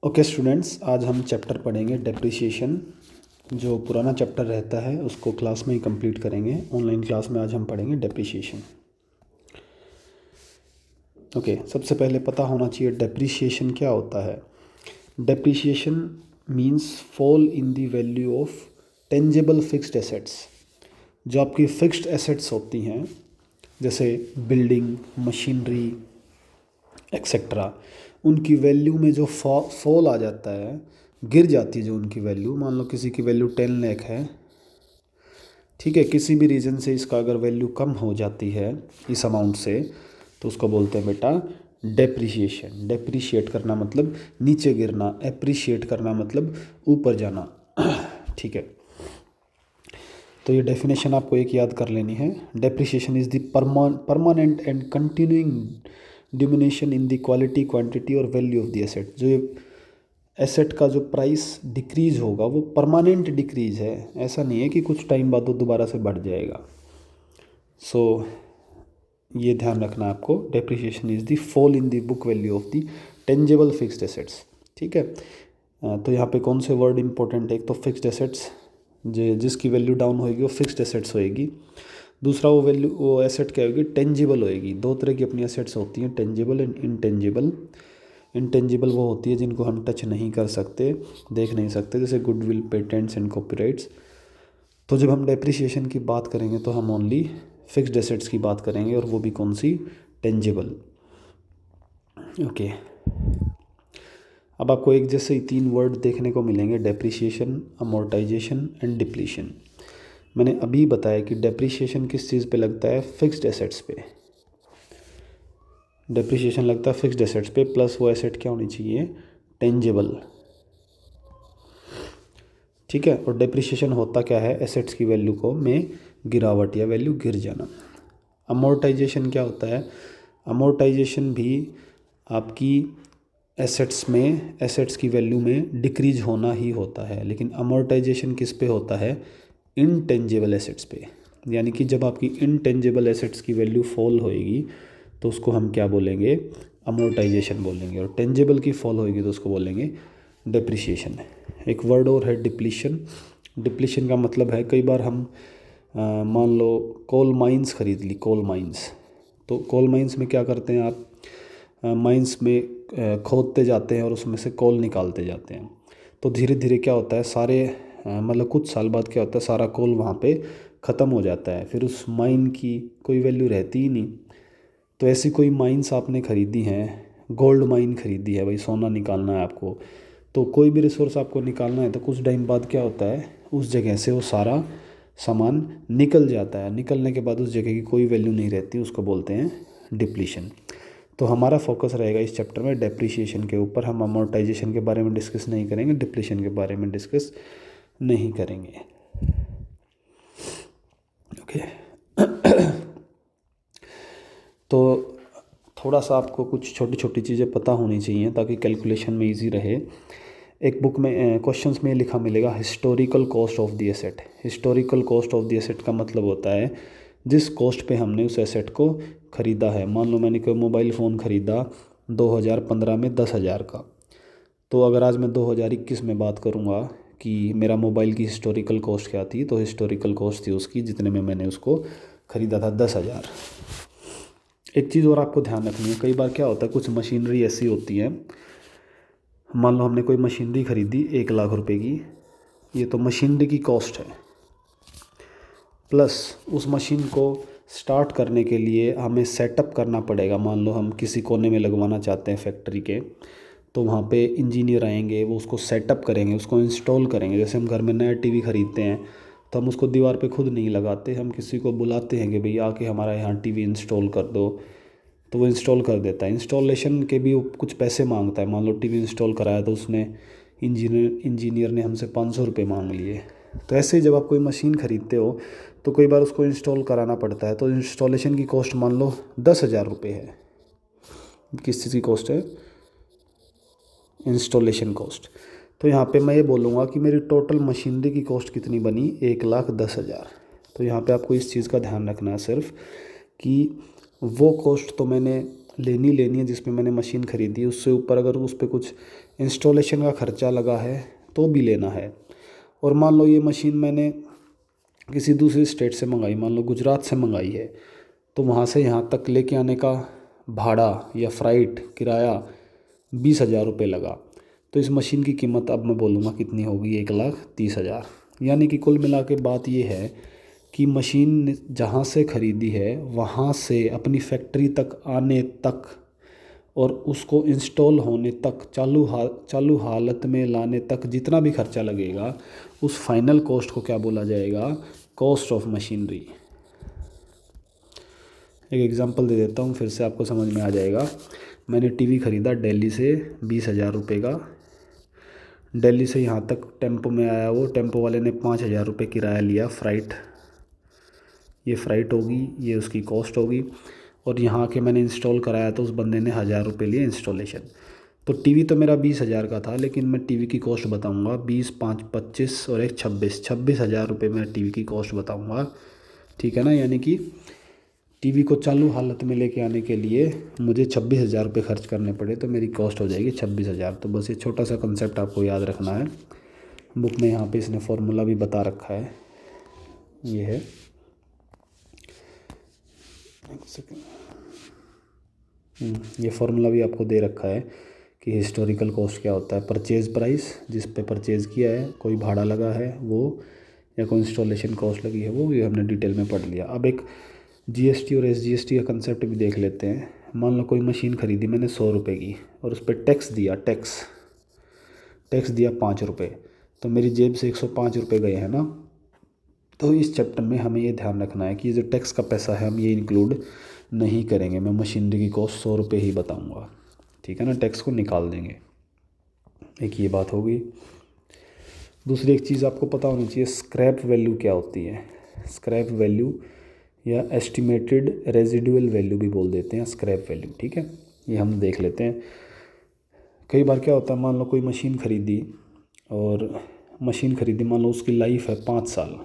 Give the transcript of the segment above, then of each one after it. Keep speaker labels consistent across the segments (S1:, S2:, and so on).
S1: Okay students, आज हम chapter पढ़ेंगे डेप्रिसिएशन। जो पुराना चैप्टर रहता है उसको क्लास में ही कंप्लीट करेंगे। ऑनलाइन क्लास में आज हम पढ़ेंगे डेप्रिसिएशन। ओके, सबसे पहले पता होना चाहिए डेप्रिसिएशन क्या होता है। Depreciation means fall in the value of tangible fixed assets. जो आपकी फिक्स्ड एसेट्स होती हैं जैसे बिल्डिंग, मशीनरी एक्सेट्रा, उनकी वैल्यू में जो फॉल आ जाता है, गिर जाती है जो उनकी वैल्यू। मान लो किसी की वैल्यू 10 लाख है, ठीक है, किसी भी रीज़न से इसका अगर वैल्यू कम हो जाती है इस अमाउंट से, तो उसको बोलते हैं बेटा डेप्रिसिएशन। डेप्रिशिएट करना मतलब नीचे गिरना, एप्रिशिएट करना मतलब ऊपर जाना। ठीक है, तो ये डेफिनेशन आपको एक याद कर लेनी है। Depreciation is the permanent and continuing diminishing in the quality, quantity और वैल्यू ऑफ द एसेट। जो ये एसेट का जो प्राइस डिक्रीज होगा वो परमानेंट डिक्रीज है, ऐसा नहीं है कि कुछ टाइम बाद वो दोबारा से बढ़ जाएगा। सो ये ध्यान रखना आपको। Depreciation is the fall in the book value of the tangible fixed assets. ठीक है, तो यहाँ पे कौन से वर्ड इंपॉर्टेंट है? एक तो फिक्स्ड एसेट्स, जिसकी वैल्यू डाउन होएगी वो फिक्स्ड एसेट्स होएगी। दूसरा वो एसेट क्या होगी? टेंजिबल होएगी। दो तरह की अपनी एसेट्स होती हैं, टेंजिबल एंड इनटेंजिबल। इनटेंजिबल वो होती है जिनको हम टच नहीं कर सकते, देख नहीं सकते, जैसे गुडविल, पेटेंट्स एंड कॉपीराइट्स। तो जब हम डेप्रिसिएशन की बात करेंगे तो हम ओनली फिक्स्ड एसेट्स की बात करेंगे, और वो भी कौन सी? टेंजिबल। ओके, अब आपको एक जैसे ही 3 वर्ड देखने को मिलेंगे, डेप्रिसिएशन, अमोर्टाइजेशन एंड डिप्लीशन। मैंने अभी बताया कि डेप्रिसिएशन किस चीज़ पे लगता है? फिक्स्ड एसेट्स पे। डेप्रिसिएशन लगता है फिक्स्ड एसेट्स पे, प्लस वो एसेट क्या होनी चाहिए? टेंजिबल। ठीक है, और डेप्रिसिएशन होता क्या है? एसेट्स की वैल्यू को में गिरावट या वैल्यू गिर जाना। अमोर्टाइजेशन क्या होता है? अमोर्टाइजेशन भी आपकी एसेट्स की वैल्यू में डिक्रीज होना ही होता है, लेकिन अमोर्टाइजेशन किस पे होता है? इनटेंजिबल एसेट्स पे। यानी कि जब आपकी इनटेंजिबल एसेट्स की वैल्यू फॉल होएगी तो उसको हम क्या बोलेंगे? अमोर्टाइजेशन बोलेंगे। और टेंजिबल की फॉल होएगी तो उसको बोलेंगे डेप्रिसिएशन। एक वर्ड और है डिप्लीशन। डिप्लीशन का मतलब है, कई बार हम मान लो कोल माइंस खरीद ली, कोल माइंस। तो कोल माइंस में क्या करते हैं आप? माइंस में खोदते जाते हैं और उसमें से कोल निकालते जाते हैं। तो धीरे धीरे क्या होता है, सारे मतलब कुछ साल बाद क्या होता है, सारा कोल वहाँ पे ख़त्म हो जाता है, फिर उस माइन की कोई वैल्यू रहती ही नहीं। तो ऐसी कोई माइंस आपने ख़रीदी हैं, गोल्ड माइन ख़रीदी है, भाई सोना निकालना है आपको, तो कोई भी रिसोर्स आपको निकालना है तो कुछ टाइम बाद क्या होता है, उस जगह से वो सारा सामान निकल जाता है। निकलने के बाद उस जगह की कोई वैल्यू नहीं रहती, उसको बोलते हैं डिप्लीशन। तो हमारा फोकस रहेगा इस चैप्टर में डेप्रिसिएशन के ऊपर। हम अमोर्टाइजेशन के बारे में डिस्कस नहीं करेंगे, डिप्लीशन के बारे में डिस्कस नहीं करेंगे। ओके, तो थोड़ा सा आपको कुछ छोटी छोटी चीज़ें पता होनी चाहिए ताकि कैलकुलेशन में इजी रहे। एक बुक में क्वेश्चंस में लिखा मिलेगा historical cost of the asset. Historical cost of the asset का मतलब होता है जिस कॉस्ट पे हमने उस एसेट को ख़रीदा है। मान लो मैंने कोई मोबाइल फ़ोन ख़रीदा 2015 में 10,000 का, तो अगर आज मैं 2021 में बात करूँगा कि मेरा मोबाइल की हिस्टोरिकल कॉस्ट क्या थी, तो हिस्टोरिकल कॉस्ट थी उसकी जितने में मैंने उसको ख़रीदा था 10,000। एक चीज़ और आपको ध्यान रखनी है, कई बार क्या होता है कुछ मशीनरी ऐसी होती है, मान लो हमने कोई मशीनरी ख़रीदी 1 लाख रुपए की, ये तो मशीनरी की कॉस्ट है, प्लस उस मशीन को स्टार्ट करने के लिए हमें सेटअप करना पड़ेगा। मान लो हम किसी कोने में लगवाना चाहते हैं फैक्ट्री के, तो वहाँ पे इंजीनियर आएंगे, वो उसको सेटअप करेंगे, उसको इंस्टॉल करेंगे। जैसे हम घर में नया टीवी ख़रीदते हैं तो हम उसको दीवार पे खुद नहीं लगाते, हम किसी को बुलाते हैं कि भाई आके हमारा यहाँ टीवी इंस्टॉल कर दो, तो वो इंस्टॉल कर देता है। इंस्टॉलेशन के भी वो कुछ पैसे मांगता है। मान लो टीवी इंस्टॉल कराया तो उसने इंजीनियर ने हमसे 500 रुपये मांग लिए। तो ऐसे ही जब आप कोई मशीन ख़रीदते हो तो कई बार उसको इंस्टॉल कराना पड़ता है, तो इंस्टॉलेशन की कॉस्ट मान लो 10,000 रुपये है। किस चीज़ की कॉस्ट है? Installation cost. तो यहाँ पे मैं ये बोलूँगा कि मेरी टोटल मशीनरी की कॉस्ट कितनी बनी? 1,10,000। तो यहाँ पे आपको इस चीज़ का ध्यान रखना है सिर्फ कि वो कॉस्ट तो मैंने लेनी है जिसमें मैंने मशीन ख़रीदी है, उससे ऊपर अगर उस पर कुछ इंस्टॉलेशन का ख़र्चा लगा है तो भी लेना है। और मान लो ये मशीन मैंने किसी दूसरी स्टेट से मंगाई, मान लो गुजरात से मंगाई है, तो वहाँ से यहाँ तक लेके आने का भाड़ा या फ्राइट किराया 20,000 रुपये लगा। तो इस मशीन की कीमत अब मैं बोलूँगा कितनी होगी, 1,30,000। यानी कि कुल मिला के बात ये है कि मशीन जहाँ से ख़रीदी है वहाँ से अपनी फैक्ट्री तक आने तक और उसको इंस्टॉल होने तक, चालू हालत में लाने तक जितना भी खर्चा लगेगा, उस फाइनल कॉस्ट को क्या बोला जाएगा, कॉस्ट ऑफ मशीनरी। एक एग्जांपल दे देता हूँ, फिर से आपको समझ में आ जाएगा। मैंने टीवी ख़रीदा दिल्ली से 20,000 रुपये का। दिल्ली से यहाँ तक टेम्पो में आया, वो टेम्पो वाले ने 5,000 रुपये किराया लिया फ्राइट। ये फ़्राइट होगी, ये उसकी कॉस्ट होगी। और यहाँ के मैंने इंस्टॉल कराया तो उस बंदे ने 1,000 रुपये लिए इंस्टॉलेशन। तो टीवी तो मेरा 20,000 का था, लेकिन मैं टीवी की कॉस्ट बताऊँगा 20, 5, 25 और एक 26,000 रुपये मैं टीवी की कॉस्ट बताऊँगा। ठीक है ना। यानी कि टीवी को चालू हालत में लेके आने के लिए मुझे 26,000 रुपये खर्च करने पड़े, तो मेरी कॉस्ट हो जाएगी 26,000। तो बस ये छोटा सा कंसेप्ट आपको याद रखना है। बुक में यहाँ पे इसने फॉर्मूला भी बता रखा है, ये है, एक सेकेंड, ये फार्मूला भी आपको दे रखा है कि हिस्टोरिकल कॉस्ट क्या होता है। परचेज़ प्राइस, जिस पे परचेज़ किया है, कोई भाड़ा लगा है वो, या कोई इंस्टॉलेशन कॉस्ट लगी है वो, ये हमने डिटेल में पढ़ लिया। अब एक जीएसटी और एसजीएसटी का कंसेप्ट भी देख लेते हैं। मान लो कोई मशीन ख़रीदी मैंने 100 रुपये की और उस पर टैक्स दिया, टैक्स दिया 5 रुपये, तो मेरी जेब से 105 रुपये गए हैं ना। तो इस चैप्टर में हमें ये ध्यान रखना है कि जो टैक्स का पैसा है हम ये इंक्लूड नहीं करेंगे। मैं मशीनरी की कॉस्ट 100 रुपये ही बताऊंगा, ठीक है ना, टैक्स को निकाल देंगे। एक ये बात होगी। दूसरी एक चीज़ आपको पता होनी चाहिए, स्क्रैप वैल्यू क्या होती है। स्क्रैप वैल्यू या एस्टिमेटेड रेजिडुअल वैल्यू भी बोल देते हैं, स्क्रैप वैल्यू, ठीक है। ये हम देख लेते हैं। कई बार क्या होता है, मान लो कोई मशीन ख़रीदी मान लो उसकी लाइफ है 5 साल।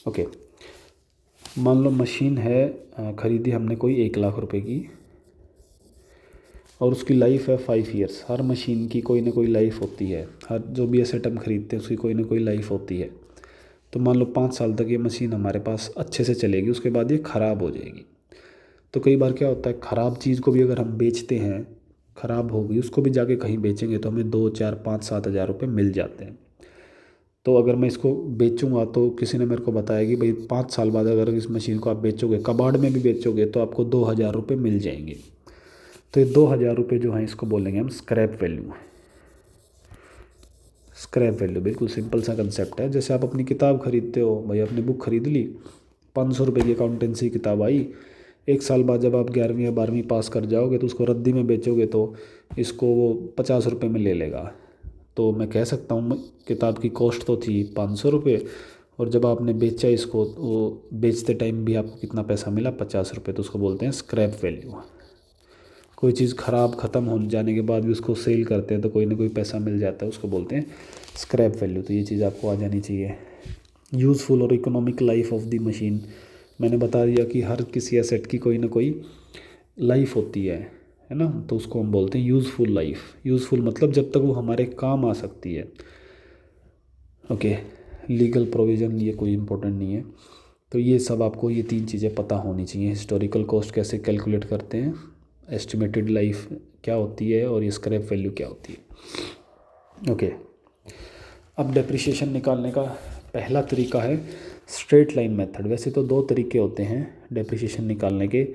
S1: ओके, मान लो मशीन है, ख़रीदी हमने कोई 1,00,000 रुपए की और उसकी लाइफ है 5 ईयर्स। हर मशीन की कोई ना कोई लाइफ होती है, हर जो भी एसेट हम ख़रीदते हैं उसकी कोई ना कोई लाइफ होती है। तो मान लो 5 साल तक ये मशीन हमारे पास अच्छे से चलेगी, उसके बाद ये ख़राब हो जाएगी। तो कई बार क्या होता है, ख़राब चीज़ को भी अगर हम बेचते हैं, ख़राब होगी उसको भी जाके कहीं बेचेंगे तो हमें 2, 4, 5, 7,000 रुपये मिल जाते हैं। तो अगर मैं इसको बेचूंगा तो किसी ने मेरे को बताया कि भाई 5 साल बाद अगर इस मशीन को आप बेचोगे, कबाड़ में भी बेचोगे, तो आपको 2,000 रुपये मिल जाएंगे। तो ये 2,000 रुपये जो हैं इसको बोलेंगे हम स्क्रैप वैल्यू। स्क्रैप वैल्यू बिल्कुल सिंपल सा कंसेप्ट है। जैसे आप अपनी किताब खरीदते हो, भाई आपने बुक खरीद ली, 500 रुपये की अकाउंटेंसी किताब आई, 1 साल बाद जब आप 11वीं या 12वीं पास कर जाओगे तो उसको रद्दी में बेचोगे तो इसको वो 50 रुपये में ले लेगा। तो मैं कह सकता हूँ किताब की कॉस्ट तो थी 500 रुपये, और जब आपने बेचा इसको वो बेचते टाइम भी आपको कितना पैसा मिला, 50 रुपये। तो उसको बोलते हैं स्क्रैप वैल्यू। कोई चीज़ ख़राब ख़त्म हो जाने के बाद भी उसको सेल करते हैं तो कोई ना कोई पैसा मिल जाता है, उसको बोलते हैं स्क्रैप वैल्यू। तो ये चीज़ आपको आ जानी चाहिए। यूज़फुल और economic life of the machine, मैंने बता दिया कि हर किसी एसेट की कोई ना कोई लाइफ होती है ना। तो उसको हम बोलते हैं यूज़फुल लाइफ। यूज़फुल मतलब जब तक वो हमारे काम आ सकती है। ओके, लीगल प्रोविज़न ये कोई इम्पोर्टेंट नहीं है। तो ये सब आपको ये 3 चीज़ें पता होनी चाहिए। हिस्टोरिकल कॉस्ट कैसे कैलकुलेट करते हैं, एस्टिमेटेड लाइफ क्या होती है, और ये स्क्रैप वैल्यू क्या होती है। ओके, अब डेप्रिसिएशन निकालने का पहला तरीका है स्ट्रेट लाइन मेथड। वैसे तो 2 तरीके होते हैं डेप्रिसिएशन निकालने के,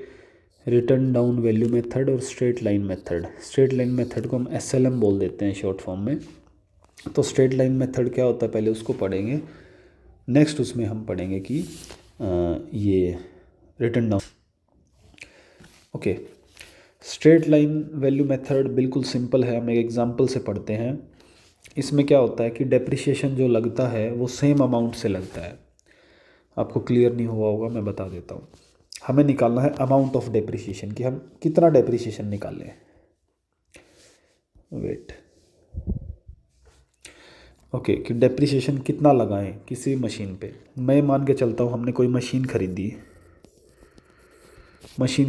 S1: रिटर्न डाउन वैल्यू मेथड और straight line method. Straight line method को हम एसएलएम बोल देते हैं शॉर्ट फॉर्म में। तो स्ट्रेट लाइन मेथड क्या होता है पहले उसको पढ़ेंगे, नेक्स्ट उसमें हम पढ़ेंगे कि ये return down. Okay, straight line value method बिल्कुल सिंपल है। हम एक एग्जांपल से पढ़ते हैं। इसमें क्या होता है कि डेप्रिसिएशन जो लगता है वो सेम अमाउंट से लगता है। आपको क्लियर नहीं हुआ होगा, मैं बता देता हूँ। हमें निकालना है अमाउंट ऑफ डेप्रिसिएशन, कि हम कितना डेप्रिसिएशन निकालें। वेट, ओके, कि डेप्रिसिएशन कितना लगाएं किसी मशीन पे। मैं मान के चलता हूँ हमने कोई मशीन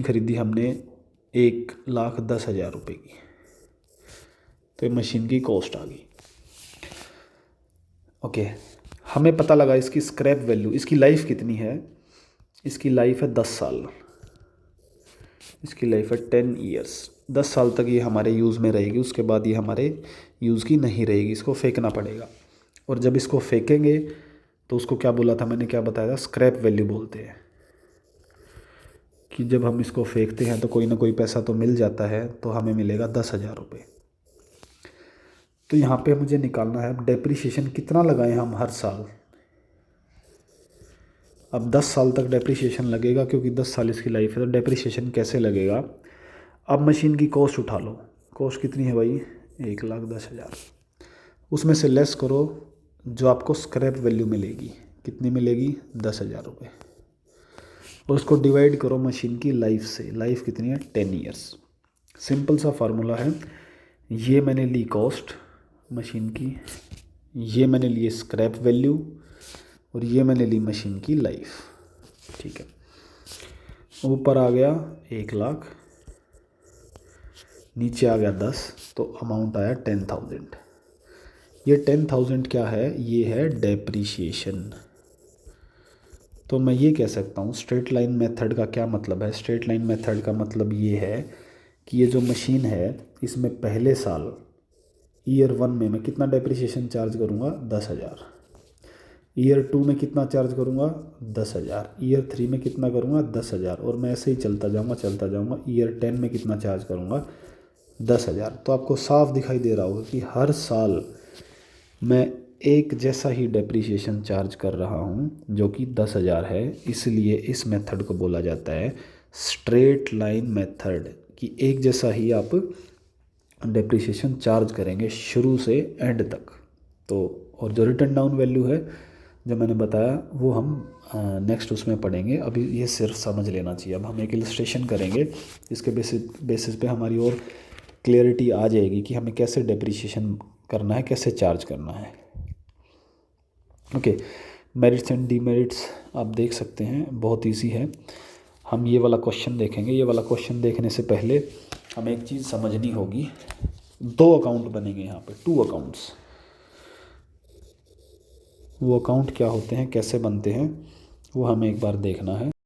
S1: खरीदी हमने 1,10,000 रुपये की, तो ये मशीन की कॉस्ट आ गई। ओके, हमें पता लगा इसकी स्क्रैप वैल्यू, इसकी लाइफ कितनी है, इसकी लाइफ है 10 साल, इसकी लाइफ है 10 ईयर्स। 10 साल तक ये हमारे यूज़ में रहेगी, उसके बाद ये हमारे यूज़ की नहीं रहेगी, इसको फेंकना पड़ेगा। और जब इसको फेंकेंगे तो उसको क्या बोला था मैंने, क्या बताया था, स्क्रैप वैल्यू बोलते हैं। कि जब हम इसको फेंकते हैं तो कोई ना कोई पैसा तो मिल जाता है, तो हमें मिलेगा 10,000 रुपये। तो यहाँ पे मुझे निकालना है डेप्रिसिएशन कितना लगाएं हम हर साल। अब 10 साल तक डेप्रिसिएशन लगेगा, क्योंकि 10 साल इसकी लाइफ है, तो डेप्रिसिएशन कैसे लगेगा। अब मशीन की कॉस्ट उठा लो, कॉस्ट कितनी है भाई, 1,10,000। उसमें से लेस करो जो आपको स्क्रैप वैल्यू मिलेगी, कितनी मिलेगी, 10,000 रुपये। और उसको डिवाइड करो मशीन की लाइफ से, लाइफ कितनी है, 10 ईयर्स। सिंपल सा फार्मूला है, ये मैंने ली कॉस्ट मशीन की, ये मैंने लिए स्क्रैप वैल्यू, और ये मैंने ली मशीन की लाइफ। ठीक है, ऊपर आ गया 1,00,000, नीचे आ गया 10, तो अमाउंट आया 10,000। ये 10,000 क्या है, ये है डेप्रिसिएशन। तो मैं ये कह सकता हूँ स्ट्रेट लाइन मेथड का क्या मतलब है। स्ट्रेट लाइन मेथड का मतलब ये है कि ये जो मशीन है इसमें पहले साल ईयर 1 में मैं कितना डेप्रिसिएशन चार्ज करूँगा, 10,000। ईयर 2 में कितना चार्ज करूँगा, 10,000। ईयर 3 में कितना करूँगा, 10,000। और मैं ऐसे ही चलता जाऊँगा। ईयर 10 में कितना चार्ज करूँगा, 10,000। तो आपको साफ दिखाई दे रहा होगा कि हर साल मैं एक जैसा ही डेप्रिसिएशन चार्ज कर रहा हूँ, जो कि 10,000 है। इसलिए इस मेथड को बोला जाता है स्ट्रेट लाइन मेथड, कि एक जैसा ही आप डेप्रिसिएशन चार्ज करेंगे शुरू से एंड तक। तो और जो रिटर्न डाउन वैल्यू है जो मैंने बताया, वो हम नेक्स्ट उसमें पढ़ेंगे। अभी ये सिर्फ समझ लेना चाहिए। अब हम एक इलस्ट्रेशन करेंगे, इसके बेसिस पे हमारी और क्लियरिटी आ जाएगी कि हमें कैसे डेप्रिसिएशन करना है, कैसे चार्ज करना है। ओके, मेरिट्स एंड डीमेरिट्स आप देख सकते हैं, बहुत इजी है। हम ये वाला क्वेश्चन देखेंगे। ये वाला क्वेश्चन देखने से पहले हमें एक चीज़ समझनी होगी। 2 अकाउंट बनेंगे यहाँ पे, 2 अकाउंट्स। वो अकाउंट क्या होते हैं, कैसे बनते हैं, वो हमें एक बार देखना है।